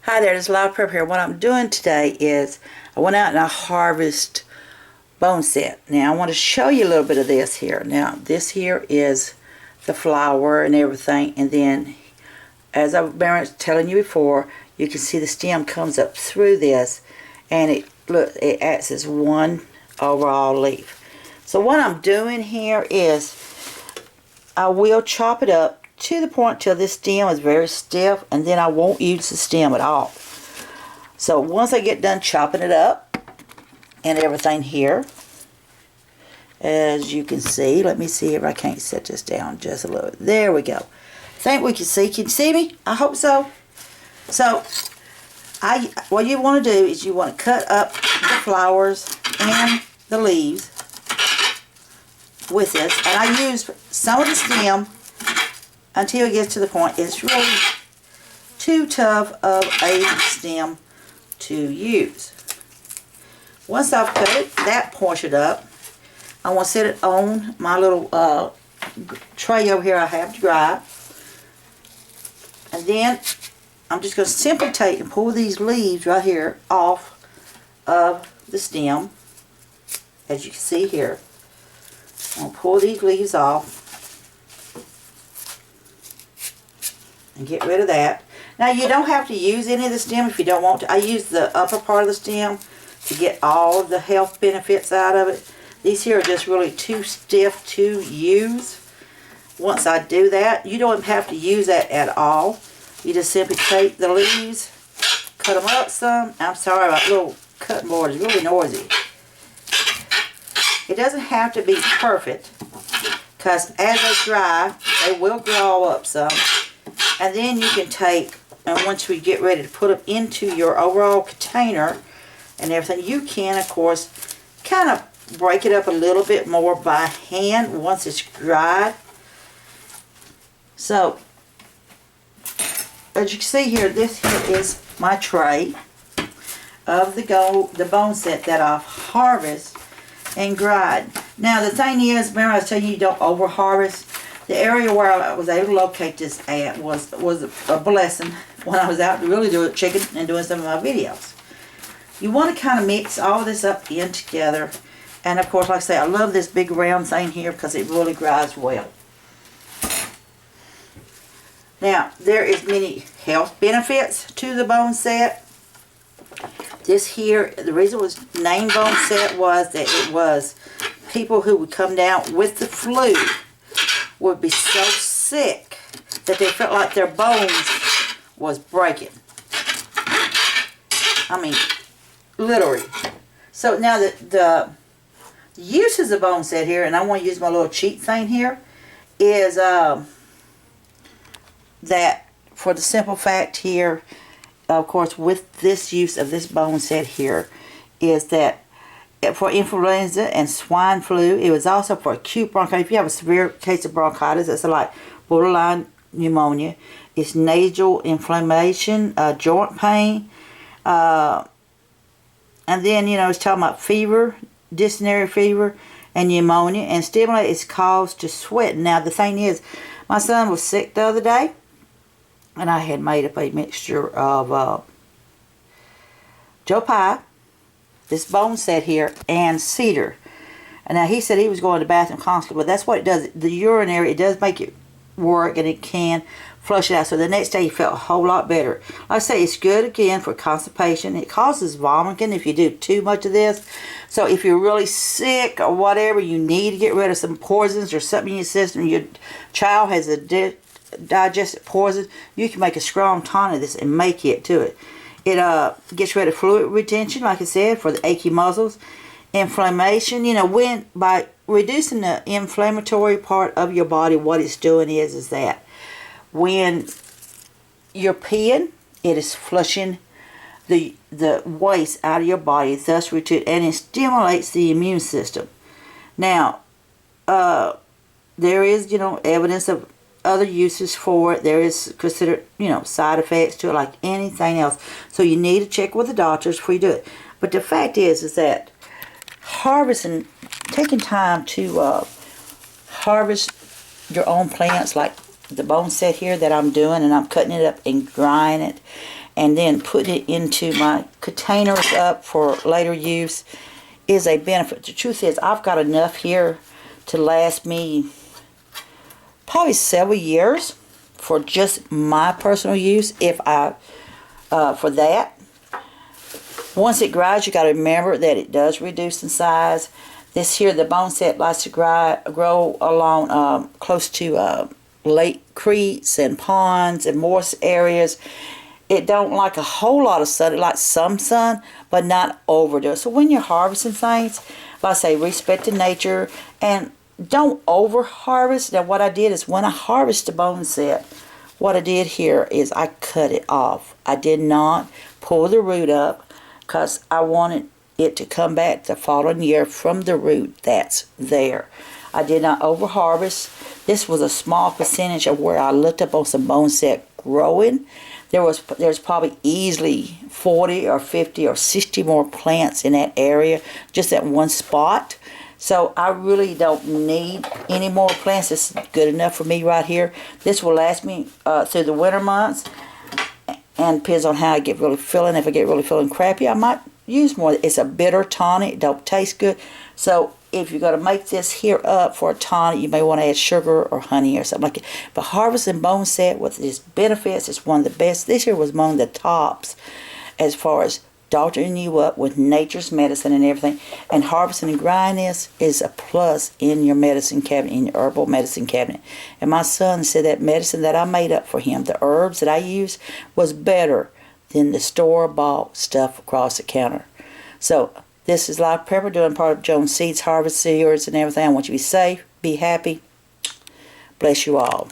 Hi there, this is Loud Prep here. What I'm doing today is I went out and I harvested boneset. Now I want to show you a little bit of this here. Now this here is the flower and everything, and then as I've been telling you before, you can see the stem comes up through this, and it acts as one overall leaf. So what I'm doing here is I will chop it up to the point till this stem is very stiff, and then I won't use the stem at all. So once I get done chopping it up and everything here, as you can see, let me see if I can't set this down just a little bit. There we go. Think we can see. Can you see me? I hope so. So what you want to do is you want to cut up the flowers and the leaves with this, and I use some of the stem until it gets to the point it's really too tough of a stem to use. Once I've cut that portion up, I want to set it on my little tray over here I have to dry. And then I'm just going to simply take and pull these leaves right here off of the stem, as you can see here. I'm going to pull these leaves off and get rid of that. Now you don't have to use any of the stem if you don't want to. I use the upper part of the stem to get all of the health benefits out of it. These here are just really too stiff to use. Once I do that, you don't have to use that at all. You just simply take the leaves, cut them up some. I'm sorry about little cutting board, it's really noisy. It doesn't have to be perfect, because as they dry, they will grow up some. And then you can take, and once we get ready to put them into your overall container and everything, you can, of course, kind of break it up a little bit more by hand once it's dried. So, as you can see here, this here is my tray of the boneset that I've harvested and dried. Now, the thing is, remember I was telling you don't over-harvest. The area where I was able to locate this at was a blessing when I was out to really do chicken and doing some of my videos. You want to kind of mix all this up in together. And of course, like I say, I love this big round thing here because it really dries well. Now, there is many health benefits to the boneset. This here, the reason it was named boneset was that it was people who would come down with the flu would be so sick that they felt like their bones was breaking. I mean, literally. So now the uses of boneset here, and I want to use my little cheat thing here, is that for the simple fact here, of course, with this use of this boneset here, is that for influenza and swine flu, it was also for acute bronchitis. If you have a severe case of bronchitis, it's like borderline pneumonia. It's nasal inflammation, joint pain, and then, you know, it's talking about fever, dysentery fever, and pneumonia, and stimulate is caused to sweat. Now, the thing is, my son was sick the other day, and I had made up a mixture of Joe Pye, this boneset here, and cedar. And now he said he was going to the bathroom constantly, but that's what it does. The urinary, it does make it work, and it can flush it out. So the next day he felt a whole lot better. Like I say, it's good again for constipation. It causes vomiting if you do too much of this. So if you're really sick or whatever, you need to get rid of some poisons or something in your system, your child has a digestive poison, you can make a strong tonic of this and make it to it. It gets rid of fluid retention, like I said, for the achy muscles. Inflammation, you know, by reducing the inflammatory part of your body, what it's doing is that when you're peeing, it is flushing the waste out of your body, thus and it stimulates the immune system. Now, there is, you know, evidence of other uses for it. There is considered, you know, side effects to it like anything else. So you need to check with the doctors before you do it. But the fact is that harvesting, taking time to harvest your own plants, like the boneset here that I'm doing, and I'm cutting it up and drying it and then putting it into my containers up for later use is a benefit. The truth is, I've got enough here to last me probably several years for just my personal use. If I for that, once it grows, you got to remember that it does reduce in size. This here, the boneset, likes to grow along close to lake creeks and ponds and moist areas. It don't like a whole lot of sun. It likes some sun, but not overdo it. So when you're harvesting things, like I say, respect the nature and don't over harvest. Now what I did is when I harvest the boneset, what I did here is I cut it off. I did not pull the root up because I wanted it to come back the following year from the root that's there. I did not over harvest. This was a small percentage of where I looked up on some boneset growing. There's probably easily 40 or 50 or 60 more plants in that area, just at one spot. So I really don't need any more plants. This is good enough for me right here. This will last me through the winter months, and depends on how I get really feeling. If I get really feeling crappy, I might use more. It's a bitter tonic. It don't taste good. So if you're going to make this here up for a tonic, you may want to add sugar or honey or something like it. But harvesting boneset with its benefits is one of the best. This year was among the tops as far as doctoring you up with nature's medicine and everything. And harvesting and grinding this is a plus in your medicine cabinet, in your herbal medicine cabinet. And my son said that medicine that I made up for him, the herbs that I used, was better than the store-bought stuff across the counter. So this is Life Prepper doing part of Jones Seeds Harvest Series and everything. I want you to be safe, be happy. Bless you all.